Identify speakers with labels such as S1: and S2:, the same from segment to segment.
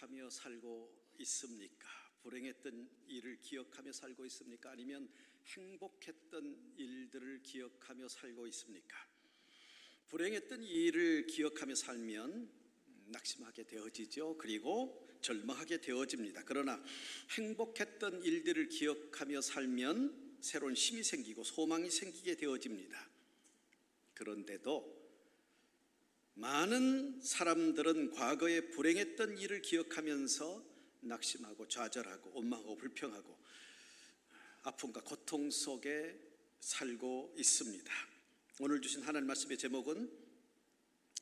S1: 기억하며 살고 있습니까? 불행했던 일을 기억하며 살고 있습니까? 아니면 행복했던 일들을 기억하며 살고 있습니까? 불행했던 일을 기억하며 살면 낙심하게 되어지죠. 그리고 절망하게 되어집니다. 그러나 행복했던 일들을 기억하며 살면 새로운 힘이 생기고 소망이 생기게 되어집니다. 그런데도 많은 사람들은 과거에 불행했던 일을 기억하면서 낙심하고 좌절하고 원망하고 불평하고 아픔과 고통 속에 살고 있습니다. 오늘 주신 하나님 말씀의 제목은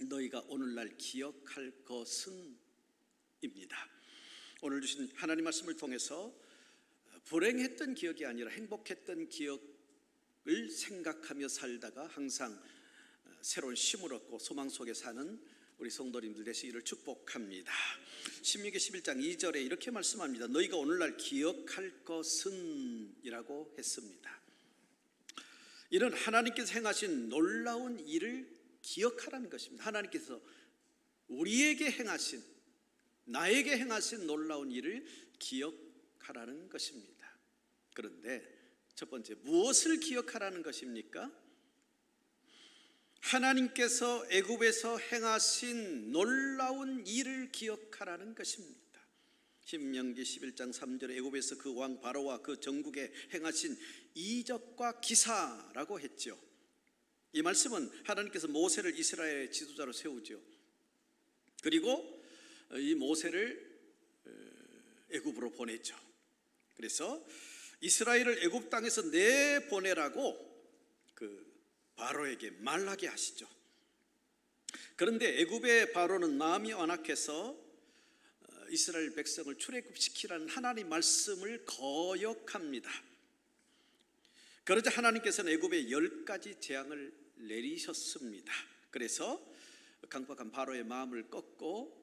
S1: 너희가 오늘날 기억할 것은 입니다. 오늘 주신 하나님 말씀을 통해서 불행했던 기억이 아니라 행복했던 기억을 생각하며 살다가 항상 새로운 힘을 얻고 소망 속에 사는 우리 성도님들 되시기를 축복합니다. 신명기 11장 2절에 이렇게 말씀합니다. 너희가 오늘날 기억할 것은 이라고 했습니다. 이는 하나님께서 행하신 놀라운 일을 기억하라는 것입니다. 하나님께서 우리에게 행하신, 나에게 행하신 놀라운 일을 기억하라는 것입니다. 그런데 첫 번째, 무엇을 기억하라는 것입니까? 하나님께서 애굽에서 행하신 놀라운 일을 기억하라는 것입니다. 신명기 11장 3절에 애굽에서 그 왕 바로와 그 전국에 행하신 이적과 기사라고 했죠. 이 말씀은 하나님께서 모세를 이스라엘의 지도자로 세우죠. 그리고 이 모세를 애굽으로 보냈죠. 그래서 이스라엘을 애굽 땅에서 내보내라고 바로에게 말하게 하시죠. 그런데 애굽의 바로는 마음이 완악해서 이스라엘 백성을 출애굽시키라는 하나님 말씀을 거역합니다. 그러자 하나님께서는 애굽에 10가지 재앙을 내리셨습니다. 그래서 강박한 바로의 마음을 꺾고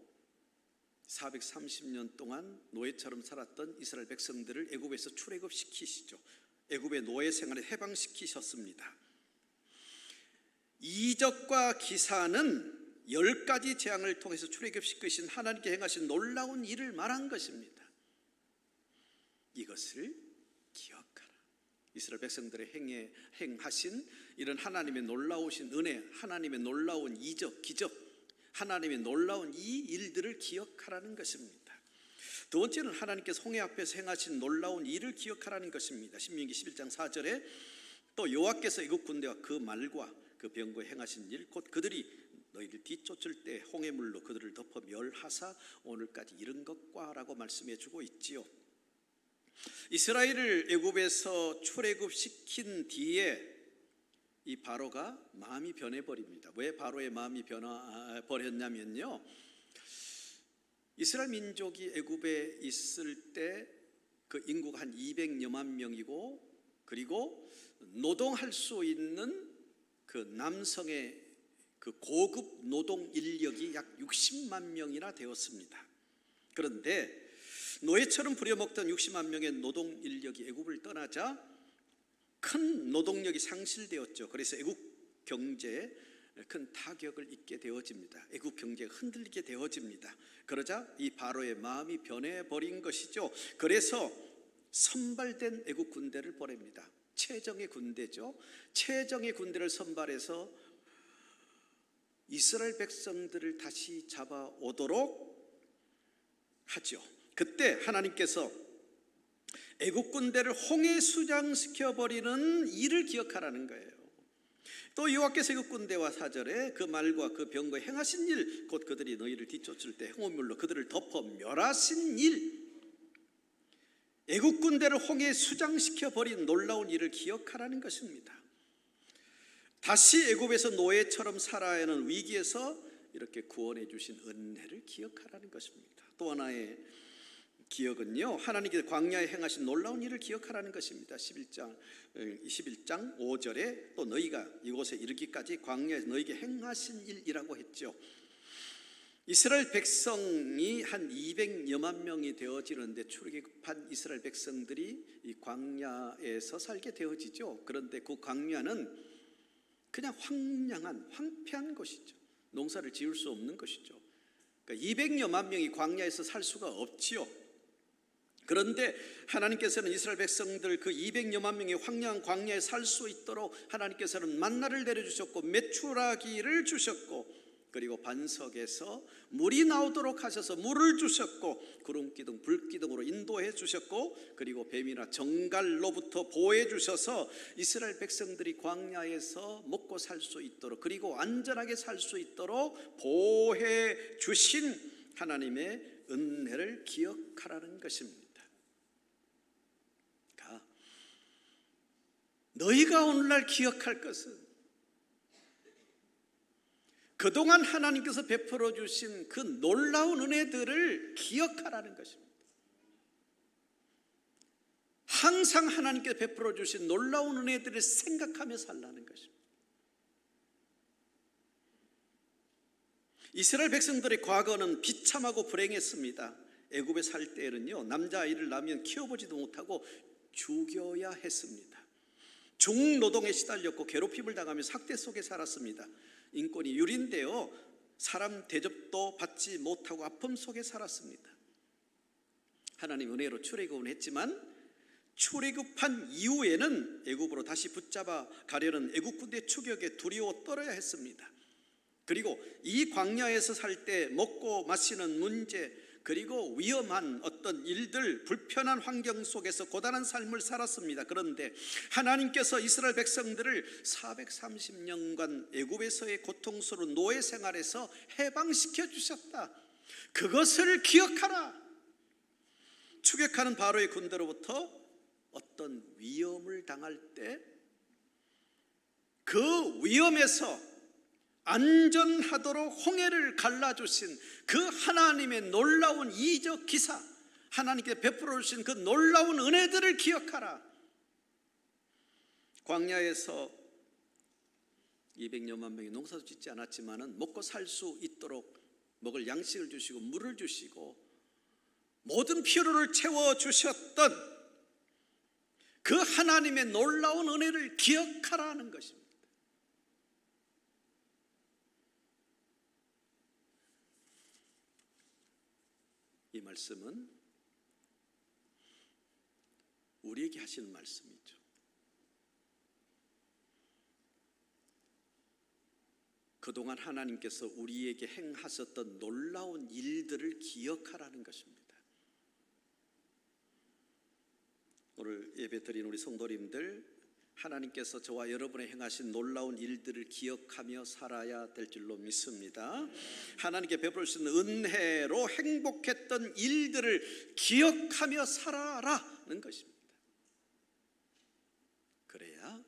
S1: 430년 동안 노예처럼 살았던 이스라엘 백성들을 애굽에서 출애굽시키시죠. 애굽의 노예 생활을 해방시키셨습니다. 이적과 기사는 10가지 재앙을 통해서 출애굽시키신 하나님께 행하신 놀라운 일을 말한 것입니다. 이것을 기억하라. 이스라엘 백성들의 행하신 이런 하나님의 놀라우신 은혜, 하나님의 놀라운 이적, 기적, 하나님의 놀라운 이 일들을 기억하라는 것입니다. 두 번째는 하나님께서 홍해 앞에서 행하신 놀라운 일을 기억하라는 것입니다. 신명기 11장 4절에 또 여호와께서 애굽 군대와 그 말과 그 병거에 행하신 일, 곧 그들이 너희를 뒤쫓을 때 홍해물로 그들을 덮어 멸하사 오늘까지 이른 것과 라고 말씀해 주고 있지요. 이스라엘을 애굽에서 출애굽시킨 뒤에 이 바로가 마음이 변해버립니다. 왜 바로의 마음이 변해버렸냐면요, 이스라엘 민족이 애굽에 있을 때 그 인구가 한 200여만 명이고, 그리고 노동할 수 있는 그 남성의 그 고급 노동 인력이 약 60만 명이나 되었습니다. 그런데 노예처럼 부려먹던 60만 명의 노동 인력이 애굽을 떠나자 큰 노동력이 상실되었죠. 그래서 애굽 경제에 큰 타격을 입게 되어집니다. 애굽 경제가 흔들리게 되어집니다. 그러자 이 바로의 마음이 변해버린 것이죠. 그래서 선발된 애굽 군대를 보냅니다. 최정의 군대죠. 최정의 군대를 선발해서 이스라엘 백성들을 다시 잡아오도록 하죠. 그때 하나님께서 애굽 군대를 홍해 수장시켜버리는 일을 기억하라는 거예요. 또 여호와께서 애굽 군대와 4절에 그 말과 그 병거에 행하신 일, 곧 그들이 너희를 뒤쫓을 때 홍해물로 그들을 덮어 멸하신 일, 애굽 군대를 홍해에 수장시켜버린 놀라운 일을 기억하라는 것입니다. 다시 애굽에서 노예처럼 살아야 하는 위기에서 이렇게 구원해 주신 은혜를 기억하라는 것입니다. 또 하나의 기억은요, 하나님께서 광야에 행하신 놀라운 일을 기억하라는 것입니다. 11장 5절에 또 너희가 이곳에 이르기까지 광야에서 너희에게 행하신 일이라고 했죠. 이스라엘 백성이 한 200여만 명이 되어지는데 출애굽한 이스라엘 백성들이 이 광야에서 살게 되어지죠. 그런데 그 광야는 그냥 황량한 황폐한 곳이죠. 농사를 지을 수 없는 것이죠. 그러니까 200여만 명이 광야에서 살 수가 없지요. 그런데 하나님께서는 이스라엘 백성들 그 200여만 명이 황량한 광야에 살 수 있도록 하나님께서는 만나를 내려주셨고 메추라기를 주셨고, 그리고 반석에서 물이 나오도록 하셔서 물을 주셨고, 구름기둥 불기둥으로 인도해 주셨고, 그리고 뱀이나 정갈로부터 보호해 주셔서 이스라엘 백성들이 광야에서 먹고 살 수 있도록, 그리고 안전하게 살 수 있도록 보호해 주신 하나님의 은혜를 기억하라는 것입니다. 너희가 오늘날 기억할 것은 그동안 하나님께서 베풀어 주신 그 놀라운 은혜들을 기억하라는 것입니다. 항상 하나님께서 베풀어 주신 놀라운 은혜들을 생각하며 살라는 것입니다. 이스라엘 백성들의 과거는 비참하고 불행했습니다. 애굽에 살 때에는요, 남자아이를 낳으면 키워보지도 못하고 죽여야 했습니다. 중노동에 시달렸고 괴롭힘을 당하며 삭대 속에 살았습니다. 인권이 유린데요, 사람 대접도 받지 못하고 아픔 속에 살았습니다. 하나님 은혜로 출애굽은 했지만 출애굽한 이후에는 애굽으로 다시 붙잡아 가려는 애굽 군대 추격에 두려워 떨어야 했습니다. 그리고 이 광야에서 살 때 먹고 마시는 문제, 그리고 위험한 어떤 일들, 불편한 환경 속에서 고단한 삶을 살았습니다. 그런데 하나님께서 이스라엘 백성들을 430년간 애굽에서의 고통스러운 노예 생활에서 해방시켜 주셨다. 그것을 기억하라. 추격하는 바로의 군대로부터 어떤 위험을 당할 때 그 위험에서 안전하도록 홍해를 갈라주신 그 하나님의 놀라운 이적 기사, 하나님께 베풀어 주신 그 놀라운 은혜들을 기억하라. 광야에서 200여만 명이 농사도 짓지 않았지만 먹고 살 수 있도록 먹을 양식을 주시고 물을 주시고 모든 필요를 채워주셨던 그 하나님의 놀라운 은혜를 기억하라는 것입니다. 이 말씀은 우리에게 하시는 말씀이죠. 그동안 하나님께서 우리에게 행하셨던 놀라운 일들을 기억하라는 것입니다. 오늘 예배 드린 우리 성도님들, 하나님께서 저와 여러분의 행하신 놀라운 일들을 기억하며 살아야 될 줄로 믿습니다. 하나님께 베풀어 주신 은혜로 행복했던 일들을 기억하며 살아라는 것입니다. 그래야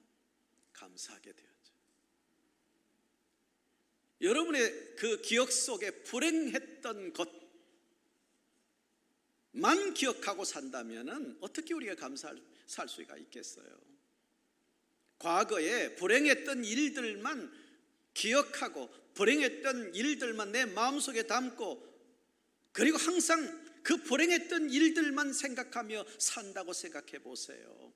S1: 감사하게 되었죠. 여러분의 그 기억 속에 불행했던 것만 기억하고 산다면 어떻게 우리가 살 수가 있겠어요? 과거에 불행했던 일들만 기억하고 불행했던 일들만 내 마음속에 담고, 그리고 항상 그 불행했던 일들만 생각하며 산다고 생각해 보세요.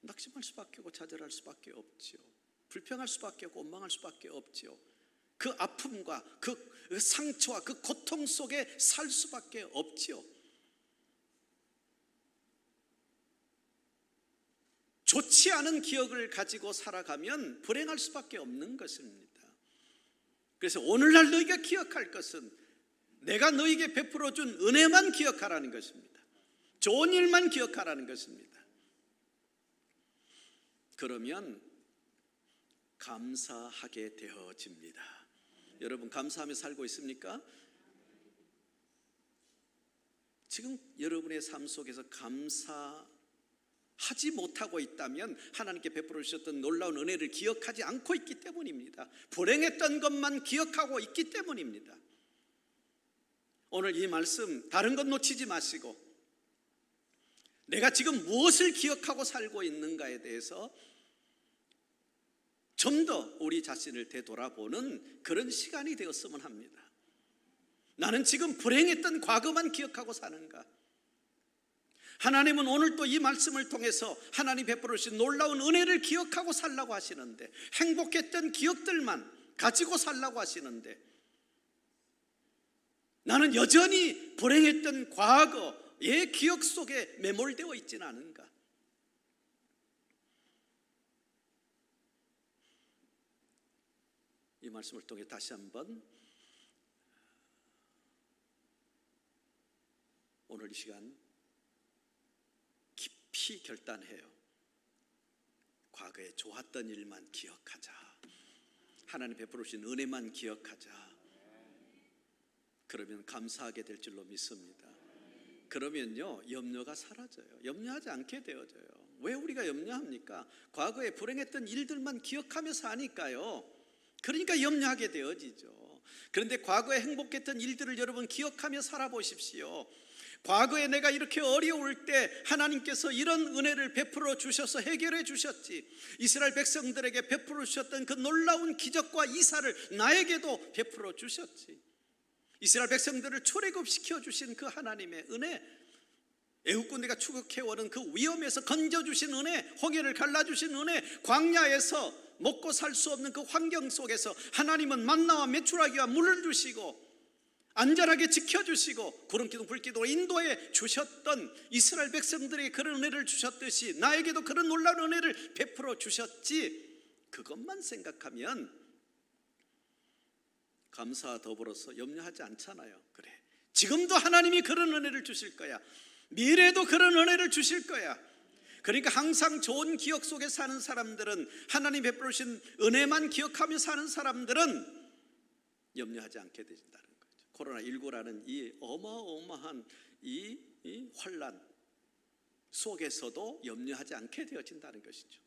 S1: 낙심할 수밖에 없고 좌절할 수밖에 없지요. 불평할 수밖에 없고 원망할 수밖에 없지요. 그 아픔과 그 상처와 그 고통 속에 살 수밖에 없지요. 좋지 않은 기억을 가지고 살아가면 불행할 수밖에 없는 것입니다. 그래서 오늘날 너희가 기억할 것은 내가 너희에게 베풀어 준 은혜만 기억하라는 것입니다. 좋은 일만 기억하라는 것입니다. 그러면 감사하게 되어집니다. 여러분, 감사하며 살고 있습니까? 지금 여러분의 삶 속에서 감사하지 못하고 있다면 하나님께 베풀어 주셨던 놀라운 은혜를 기억하지 않고 있기 때문입니다. 불행했던 것만 기억하고 있기 때문입니다. 오늘 이 말씀, 다른 것 놓치지 마시고 내가 지금 무엇을 기억하고 살고 있는가에 대해서 좀 더 우리 자신을 되돌아보는 그런 시간이 되었으면 합니다. 나는 지금 불행했던 과거만 기억하고 사는가? 하나님은 오늘 또 이 말씀을 통해서 하나님 베풀어 주신 놀라운 은혜를 기억하고 살라고 하시는데, 행복했던 기억들만, 가지고 살라고 하시는데 나는 여전히 불행했던 과거의 기억 속에 매몰되어 있지는 않은가? 이 말씀을 통해 다시 한번 오늘 이 시간 깊이 결단해요. 과거에 좋았던 일만 기억하자. 하나님 베풀어 주신 은혜만 기억하자. 그러면 감사하게 될 줄로 믿습니다. 그러면요, 염려가 사라져요. 염려하지 않게 되어져요. 왜 우리가 염려합니까? 과거에 불행했던 일들만 기억하며 사니까요. 그러니까 염려하게 되어지죠. 그런데 과거에 행복했던 일들을 여러분 기억하며 살아보십시오. 과거에 내가 이렇게 어려울 때 하나님께서 이런 은혜를 베풀어 주셔서 해결해 주셨지. 이스라엘 백성들에게 베풀어 주셨던 그 놀라운 기적과 이사를 나에게도 베풀어 주셨지. 이스라엘 백성들을 출애굽시켜 주신 그 하나님의 은혜, 애국군대가 추격해오는 그 위험에서 건져주신 은혜, 홍해를 갈라주신 은혜, 광야에서 먹고 살 수 없는 그 환경 속에서 하나님은 만나와 메추라기와 물을 주시고 안전하게 지켜주시고 구름기둥 불기둥으로 인도해 주셨던 이스라엘 백성들에게 그런 은혜를 주셨듯이 나에게도 그런 놀라운 은혜를 베풀어 주셨지. 그것만 생각하면 감사와 더불어서 염려하지 않잖아요. 그래, 지금도 하나님이 그런 은혜를 주실 거야. 미래에도 그런 은혜를 주실 거야. 그러니까 항상 좋은 기억 속에 사는 사람들은, 하나님 베풀어 주신 은혜만 기억하며 사는 사람들은 염려하지 않게 되신다는 거죠. 코로나19라는 이 어마어마한 이 환난 속에서도 염려하지 않게 되어진다는 것이죠.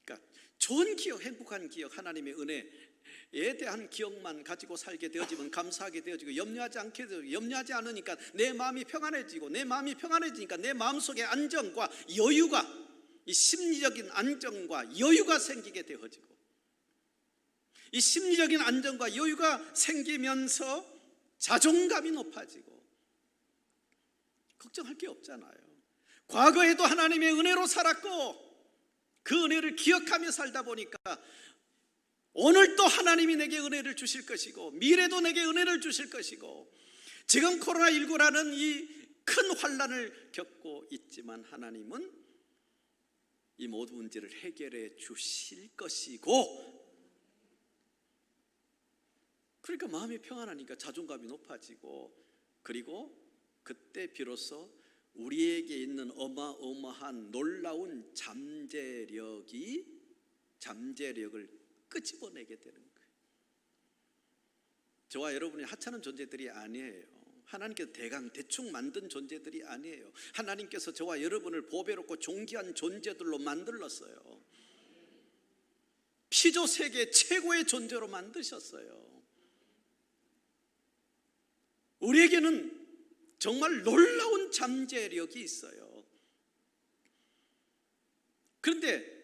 S1: 그러니까 좋은 기억, 행복한 기억, 하나님의 은혜에 대한 기억만 가지고 살게 되어지면 감사하게 되어지고, 염려하지 않게 되어지고, 염려하지 않으니까 내 마음이 평안해지고, 내 마음이 평안해지니까 내 마음속에 안정과 여유가, 이 심리적인 안정과 여유가 생기게 되어지고, 이 심리적인 안정과 여유가 생기면서 자존감이 높아지고 걱정할 게 없잖아요. 과거에도 하나님의 은혜로 살았고 그 은혜를 기억하며 살다 보니까 오늘도 하나님이 내게 은혜를 주실 것이고 미래도 내게 은혜를 주실 것이고, 지금 코로나19라는 이 큰 환난을 겪고 있지만 하나님은 이 모든 문제를 해결해 주실 것이고, 그러니까 마음이 평안하니까 자존감이 높아지고, 그리고 그때 비로소 우리에게 있는 어마어마한 놀라운 잠재력을 끄집어내게 되는 거예요. 저와 여러분이 하찮은 존재들이 아니에요. 하나님께서 대충 만든 존재들이 아니에요. 하나님께서 저와 여러분을 보배롭고 존귀한 존재들로 만들었어요. 피조 세계 최고의 존재로 만드셨어요. 우리에게는 정말 놀라운 잠재력이 있어요. 그런데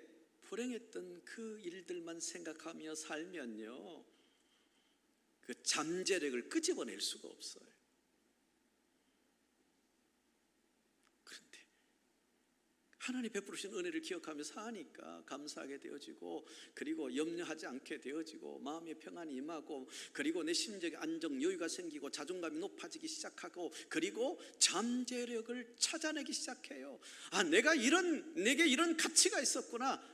S1: 불행했던 그 일들만 생각하며 살면요, 그 잠재력을 끄집어낼 수가 없어요. 그런데 하나님 베푸신 은혜를 기억하며 사니까 감사하게 되어지고, 그리고 염려하지 않게 되어지고, 마음의 평안이 임하고, 그리고 내 심적인 안정, 여유가 생기고, 자존감이 높아지기 시작하고, 그리고 잠재력을 찾아내기 시작해요. 아, 내게 이런 가치가 있었구나,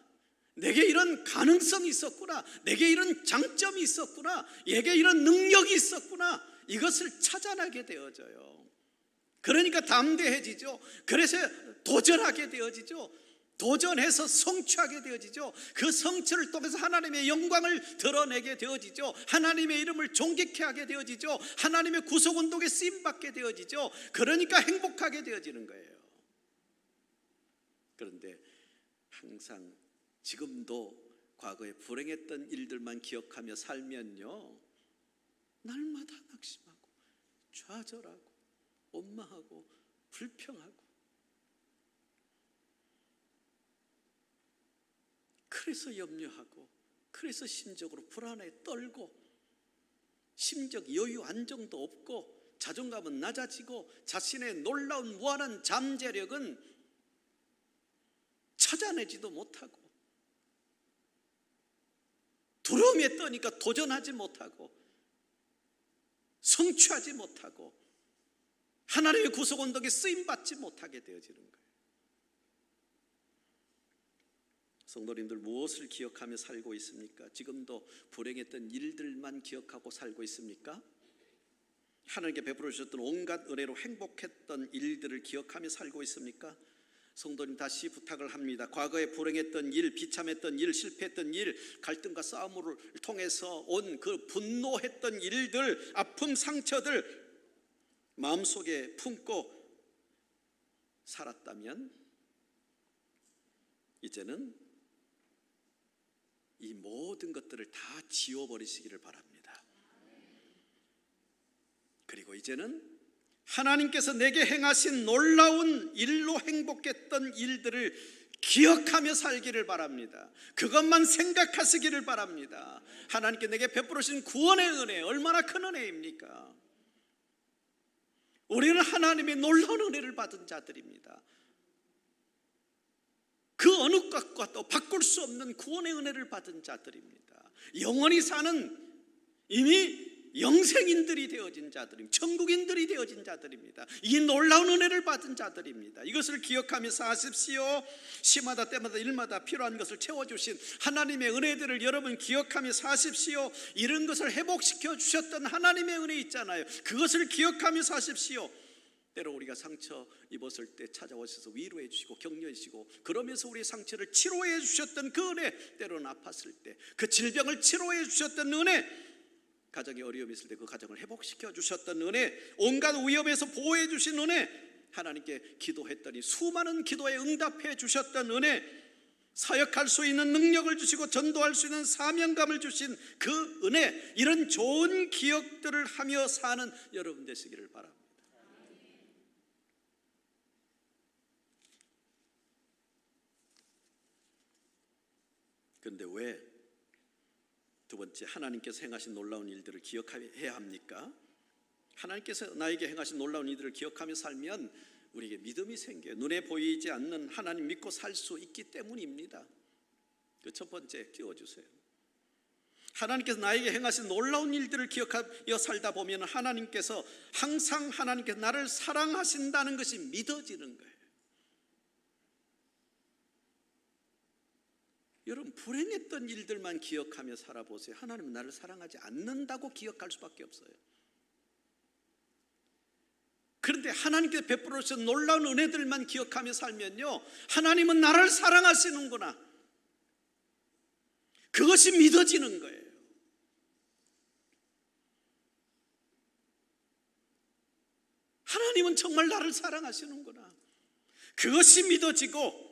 S1: 내게 이런 가능성이 있었구나, 내게 이런 장점이 있었구나, 내게 이런 능력이 있었구나, 이것을 찾아내게 되어져요. 그러니까 담대해지죠. 그래서 도전하게 되어지죠. 도전해서 성취하게 되어지죠. 그 성취를 통해서 하나님의 영광을 드러내게 되어지죠. 하나님의 이름을 존귀케 하게 되어지죠. 하나님의 구속운동에 쓰임받게 되어지죠. 그러니까 행복하게 되어지는 거예요. 그런데 항상 지금도 과거에 불행했던 일들만 기억하며 살면요, 날마다 낙심하고 좌절하고 원망하고 불평하고, 그래서 염려하고, 그래서 심적으로 불안해 떨고, 심적 여유 안정도 없고, 자존감은 낮아지고, 자신의 놀라운 무한한 잠재력은 찾아내지도 못하고, 두려움에 떠니까 도전하지 못하고 성취하지 못하고 하나님의 구속 언덕에 쓰임받지 못하게 되어지는 거예요. 성도님들, 무엇을 기억하며 살고 있습니까? 지금도 불행했던 일들만 기억하고 살고 있습니까? 하나님께 베풀어 주셨던 온갖 은혜로 행복했던 일들을 기억하며 살고 있습니까? 성도님, 다시 부탁을 합니다. 과거에 불행했던 일, 비참했던 일, 실패했던 일, 갈등과 싸움을 통해서 온 그 분노했던 일들, 아픔, 상처들 마음속에 품고 살았다면 이제는 이 모든 것들을 다 지워버리시기를 바랍니다. 그리고 이제는 하나님께서 내게 행하신 놀라운 일로 행복했던 일들을 기억하며 살기를 바랍니다. 그것만 생각하시기를 바랍니다. 하나님께 내게 베풀어 주신 구원의 은혜, 얼마나 큰 은혜입니까? 우리는 하나님의 놀라운 은혜를 받은 자들입니다. 그 어느 것과도 바꿀 수 없는 구원의 은혜를 받은 자들입니다. 영원히 사는 이미 영생인들이 되어진 자들입니다. 천국인들이 되어진 자들입니다. 이 놀라운 은혜를 받은 자들입니다. 이것을 기억하며 사십시오. 시마다 때마다 일마다 필요한 것을 채워주신 하나님의 은혜들을 여러분 기억하며 사십시오. 이런 것을 회복시켜 주셨던 하나님의 은혜 있잖아요. 그것을 기억하며 사십시오. 때로 우리가 상처 입었을 때 찾아오셔서 위로해 주시고 격려해 주시고, 그러면서 우리의 상처를 치료해 주셨던 그 은혜, 때로는 아팠을 때 그 질병을 치료해 주셨던 은혜, 가정에 어려움이 있을 때 그 가정을 회복시켜 주셨던 은혜, 온갖 위험에서 보호해 주신 은혜, 하나님께 기도했더니 수많은 기도에 응답해 주셨던 은혜, 사역할 수 있는 능력을 주시고 전도할 수 있는 사명감을 주신 그 은혜, 이런 좋은 기억들을 하며 사는 여러분 되시기를 바랍니다. 그런데 왜 두 번째, 하나님께서 행하신 놀라운 일들을 기억해야 합니까? 하나님께서 나에게 행하신 놀라운 일들을 기억하며 살면 우리에게 믿음이 생겨요. 눈에 보이지 않는 하나님 믿고 살 수 있기 때문입니다. 그 첫 번째 끼워주세요. 하나님께서 나에게 행하신 놀라운 일들을 기억하며 살다 보면 하나님께서 항상 하나님께서 나를 사랑하신다는 것이 믿어지는 거예요. 여러분, 불행했던 일들만 기억하며 살아보세요. 하나님은 나를 사랑하지 않는다고 기억할 수밖에 없어요. 그런데 하나님께서 베풀어 주신 놀라운 은혜들만 기억하며 살면요, 하나님은 나를 사랑하시는구나, 그것이 믿어지는 거예요. 하나님은 정말 나를 사랑하시는구나, 그것이 믿어지고,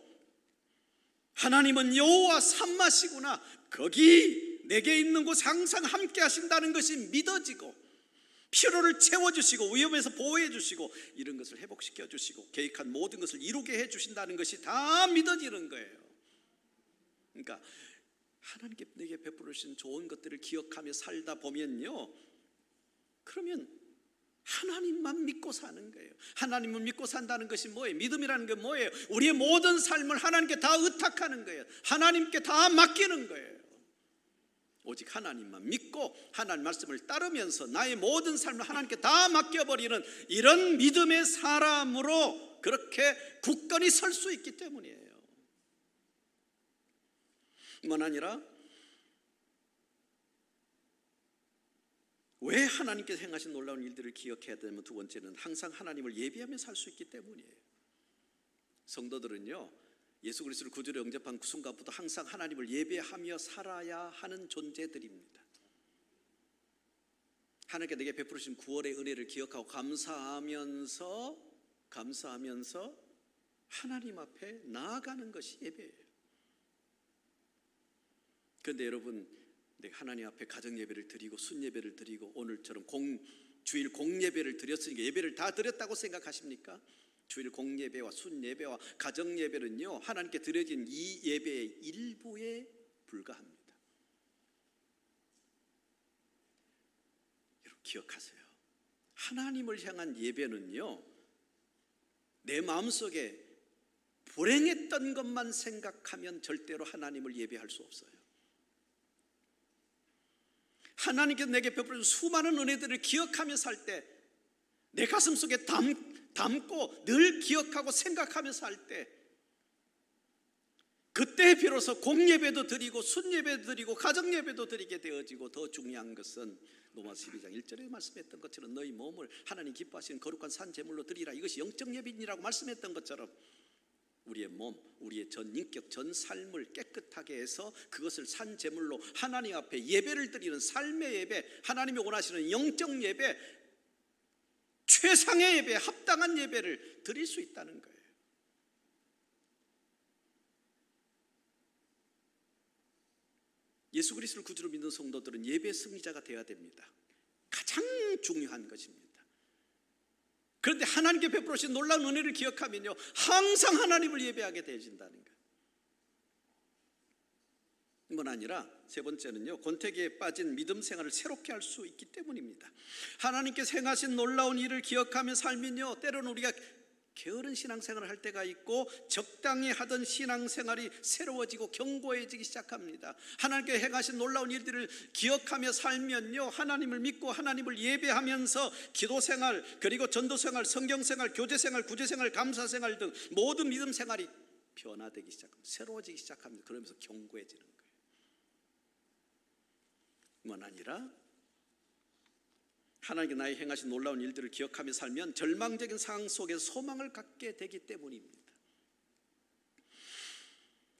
S1: 하나님은 여호와 삼마시구나, 거기 내게 있는 곳 항상 함께 하신다는 것이 믿어지고, 필요를 채워주시고 위험에서 보호해 주시고 이런 것을 회복시켜 주시고 계획한 모든 것을 이루게 해 주신다는 것이 다 믿어지는 거예요. 그러니까 하나님께 내게 베풀어 주신 좋은 것들을 기억하며 살다 보면요, 그러면 하나님만 믿고 사는 거예요. 하나님을 믿고 산다는 것이 뭐예요? 믿음이라는 게 뭐예요? 우리의 모든 삶을 하나님께 다 의탁하는 거예요. 하나님께 다 맡기는 거예요. 오직 하나님만 믿고 하나님 말씀을 따르면서 나의 모든 삶을 하나님께 다 맡겨버리는 이런 믿음의 사람으로 그렇게 굳건히 설 수 있기 때문이에요. 뿐만 아니라 왜 하나님께서 행하신 놀라운 일들을 기억해야 되면 두 번째는 항상 하나님을 예배하며 살 수 있기 때문이에요. 성도들은요, 예수 그리스도를 구주로 영접한 그 순간부터 항상 하나님을 예배하며 살아야 하는 존재들입니다. 하나님께 내게 베풀어 주신 구원의 은혜를 기억하고 감사하면서 하나님 앞에 나아가는 것이 예배예요. 그런데 여러분, 내가 하나님 앞에 가정 예배를 드리고 순 예배를 드리고 오늘처럼 주일 공예배를 드렸으니까 예배를 다 드렸다고 생각하십니까? 주일 공예배와 순 예배와 가정 예배는요, 하나님께 드려진 이 예배의 일부에 불과합니다. 여러분 기억하세요. 하나님을 향한 예배는요, 내 마음속에 불행했던 것만 생각하면 절대로 하나님을 예배할 수 없어요. 하나님께서 내게 베풀어 준 수많은 은혜들을 기억하며 살 때, 내 가슴 속에 담고 늘 기억하고 생각하며 살 때, 그때 비로소 공예배도 드리고 순예배도 드리고 가정예배도 드리게 되어지고, 더 중요한 것은 로마서 12장 1절에 말씀했던 것처럼 너희 몸을 하나님 기뻐하시는 거룩한 산 제물로 드리라, 이것이 영적 예배니라고 말씀했던 것처럼 우리의 몸, 우리의 전 인격, 전 삶을 깨끗하게 해서 그것을 산 제물로 하나님 앞에 예배를 드리는 삶의 예배, 하나님이 원하시는 영적 예배, 최상의 예배, 합당한 예배를 드릴 수 있다는 거예요. 예수 그리스도를 구주로 믿는 성도들은 예배 승리자가 되어야 됩니다. 가장 중요한 것입니다. 그런데 하나님께 베풀으신 놀라운 은혜를 기억하면요, 항상 하나님을 예배하게 되어진다는 거예요. 뿐만 아니라 세 번째는요, 권태기에 빠진 믿음 생활을 새롭게 할 수 있기 때문입니다. 하나님께서 행하신 놀라운 일을 기억하며 살면요, 때로는 우리가 게으른 신앙생활을 할 때가 있고 적당히 하던 신앙생활이 새로워지고 견고해지기 시작합니다. 하나님께 행하신 놀라운 일들을 기억하며 살면요, 하나님을 믿고 하나님을 예배하면서 기도생활, 그리고 전도생활, 성경생활, 교제생활, 구제생활, 감사생활 등 모든 믿음 생활이 변화되기 시작합니다. 새로워지기 시작합니다. 그러면서 견고해지는 거예요. 뿐만 아니라 하나님께 나의 행하신 놀라운 일들을 기억하며 살면 절망적인 상황 속에서 소망을 갖게 되기 때문입니다.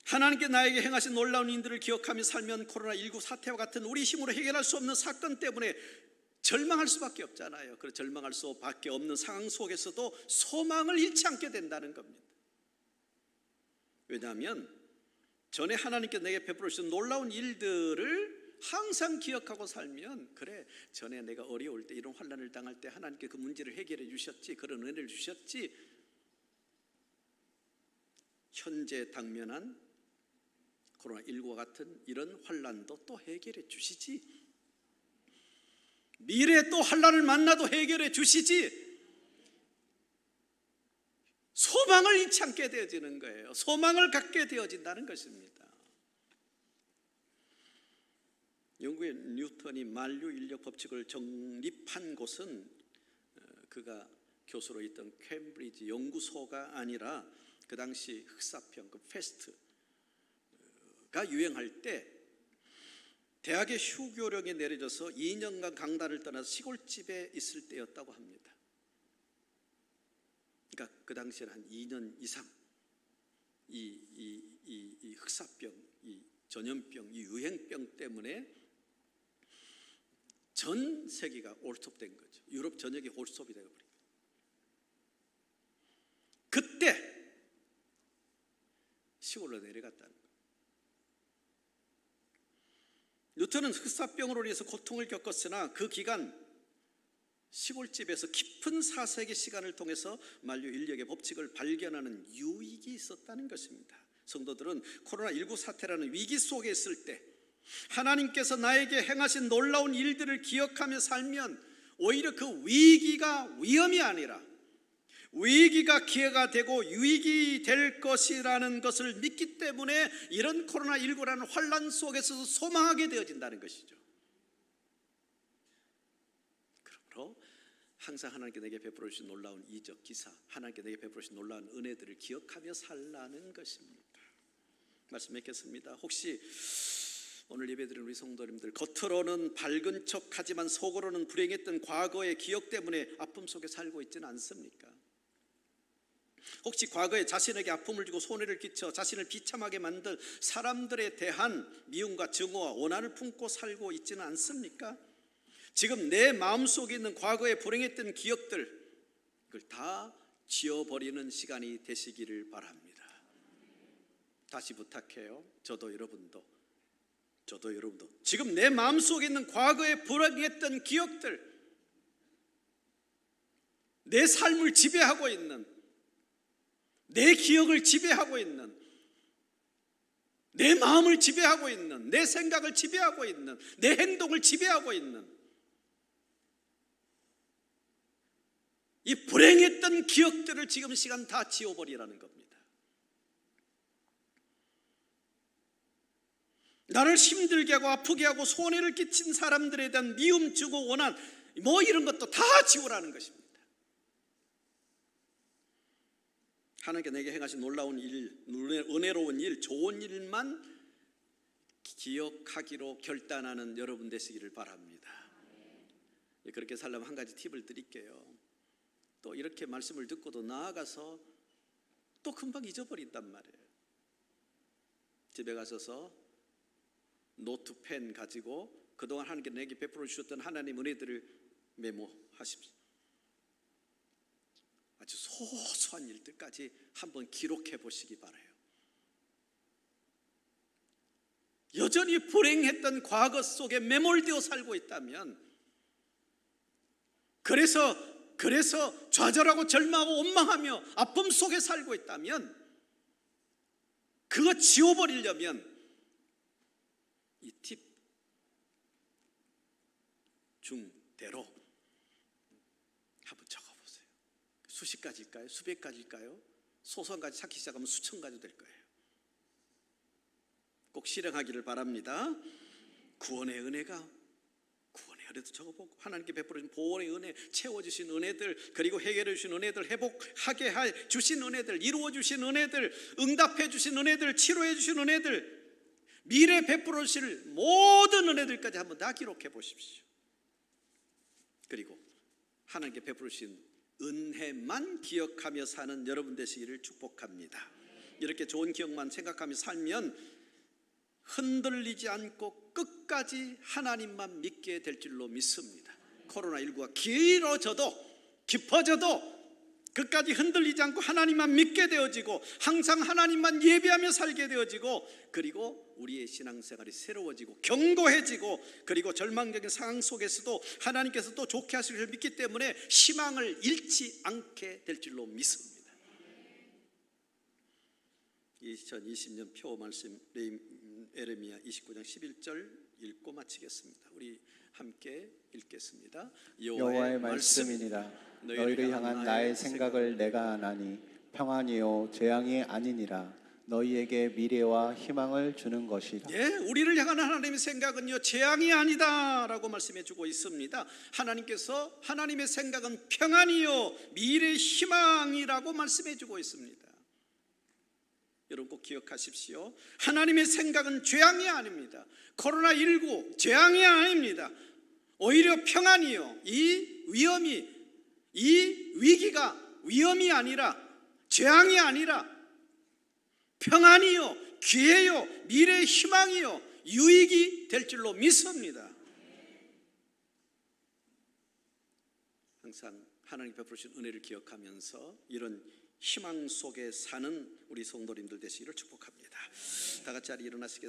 S1: 하나님께 나에게 행하신 놀라운 일들을 기억하며 살면 코로나19 사태와 같은 우리 힘으로 해결할 수 없는 사건 때문에 절망할 수밖에 없잖아요. 그래서 절망할 수밖에 없는 상황 속에서도 소망을 잃지 않게 된다는 겁니다. 왜냐하면 전에 하나님께 내게 베풀어 주신 놀라운 일들을 항상 기억하고 살면, 그래, 전에 내가 어려울 때, 이런 환난을 당할 때 하나님께 그 문제를 해결해 주셨지, 그런 은혜를 주셨지, 현재 당면한 코로나19와 같은 이런 환난도 또 해결해 주시지, 미래에 또 환난을 만나도 해결해 주시지, 소망을 잃지 않게 되어지는 거예요. 소망을 갖게 되어진다는 것입니다. 영국의 뉴턴이 만류 인력 법칙을 정립한 곳은 그가 교수로 있던 캠브리지 연구소가 아니라 그 당시 흑사병, 그 패스트가 유행할 때 대학의 휴교령이 내려져서 2년간 강단을 떠나서 시골집에 있을 때였다고 합니다. 그러니까 그 당시에는 한 2년 이상 이 흑사병, 이 전염병, 이 유행병 때문에 전 세계가 올스톱된 거죠. 유럽 전역이 올스톱이 되어버린 거예요. 그때 시골로 내려갔다는 거예요. 뉴턴은 흑사병으로 인해서 고통을 겪었으나 그 기간 시골집에서 깊은 사색의 시간을 통해서 만류 인력의 법칙을 발견하는 유익이 있었다는 것입니다. 성도들은 코로나19 사태라는 위기 속에 있을 때 하나님께서 나에게 행하신 놀라운 일들을 기억하며 살면 오히려 그 위기가 위험이 아니라 위기가 기회가 되고 유익이 될 것이라는 것을 믿기 때문에 이런 코로나19라는 환난 속에서도 소망하게 되어진다는 것이죠. 그러므로 항상 하나님께 내게 베풀어 주신 놀라운 이적 기사, 하나님께 내게 베풀어 주신 놀라운 은혜들을 기억하며 살라는 것입니다. 말씀 맺겠습니다. 혹시 오늘 예배드리는 우리 성도님들, 겉으로는 밝은 척하지만 속으로는 불행했던 과거의 기억 때문에 아픔 속에 살고 있지는 않습니까? 혹시 과거에 자신에게 아픔을 주고 손해를 끼쳐 자신을 비참하게 만든 사람들에 대한 미움과 증오와 원한을 품고 살고 있지는 않습니까? 지금 내 마음속에 있는 과거에 불행했던 기억들, 그걸 다 지워버리는 시간이 되시기를 바랍니다. 다시 부탁해요. 저도 여러분도 지금 내 마음속에 있는 과거에 불행했던 기억들, 내 삶을 지배하고 있는, 내 기억을 지배하고 있는, 내 마음을 지배하고 있는, 내 생각을 지배하고 있는, 내 행동을 지배하고 있는 이 불행했던 기억들을 지금 시간 다 지워버리라는 겁니다. 나를 힘들게 하고 아프게 하고 손해를 끼친 사람들에 대한 미움, 주고, 원한 뭐 이런 것도 다 지우라는 것입니다. 하나님께 내게 행하신 놀라운 일, 은혜로운 일, 좋은 일만 기억하기로 결단하는 여러분 되시기를 바랍니다. 그렇게 살려면 한 가지 팁을 드릴게요. 또 이렇게 말씀을 듣고도 나아가서 또 금방 잊어버린단 말이에요. 집에 가셔서 노트 펜 가지고 그동안 하나님께 내게 베풀어 주셨던 하나님 은혜들을 메모하십시오. 아주 소소한 일들까지 한번 기록해 보시기 바라요. 여전히 불행했던 과거 속에 매몰되어 살고 있다면, 그래서 좌절하고 절망하고 원망하며 아픔 속에 살고 있다면, 그거 지워버리려면 이 팁 중대로 한번 적어보세요. 수십 가지일까요? 수백 가지일까요? 소소한 가지 찾기 시작하면 수천 가지 될 거예요. 꼭 실행하기를 바랍니다. 구원의 은혜도 적어보고, 하나님께 베풀어 주신 보원의 은혜, 채워주신 은혜들, 그리고 해결해 주신 은혜들, 회복하게 해 주신 은혜들, 이루어 주신 은혜들, 응답해 주신 은혜들, 치료해 주신 은혜들, 미래 베풀어 주실 모든 은혜들까지 한번 다 기록해 보십시오. 그리고 하나님께 베풀어 주신 은혜만 기억하며 사는 여러분 되시기를 축복합니다. 이렇게 좋은 기억만 생각하며 살면 흔들리지 않고 끝까지 하나님만 믿게 될 줄로 믿습니다. 코로나19가 깊어져도 끝까지 흔들리지 않고 하나님만 믿게 되어지고, 항상 하나님만 예배하며 살게 되어지고, 그리고 우리의 신앙생활이 새로워지고 견고해지고, 그리고 절망적인 상황 속에서도 하나님께서 또 좋게 하실 줄 믿기 때문에 희망을 잃지 않게 될 줄로 믿습니다. 2020년 표 말씀 에레미야 29장 11절 읽고 마치겠습니다. 우리 함께 읽겠습니다.
S2: 여호와의 말씀이니라. 너희를 향한 나의 생각을 내가 아나니 평안이요 재앙이 아니니라. 너희에게 미래와 희망을 주는 것이라.
S1: 우리를 향한 하나님의 생각은요, 재앙이 아니다라고 말씀해 주고 있습니다. 하나님께서 하나님의 생각은 평안이요 미래 희망이라고 말씀해 주고 있습니다. 여러분 꼭 기억하십시오. 하나님의 생각은 재앙이 아닙니다. 코로나19 재앙이 아닙니다. 오히려 평안이요, 이 위기가 위험이 아니라, 재앙이 아니라 평안이요, 기회요, 미래의 희망이요, 유익이 될 줄로 믿습니다. 항상 하나님 베풀으신 은혜를 기억하면서 이런 희망 속에 사는 우리 성도님들 되시기를 축복합니다. 다 같이 자리에 일어나시겠습니다.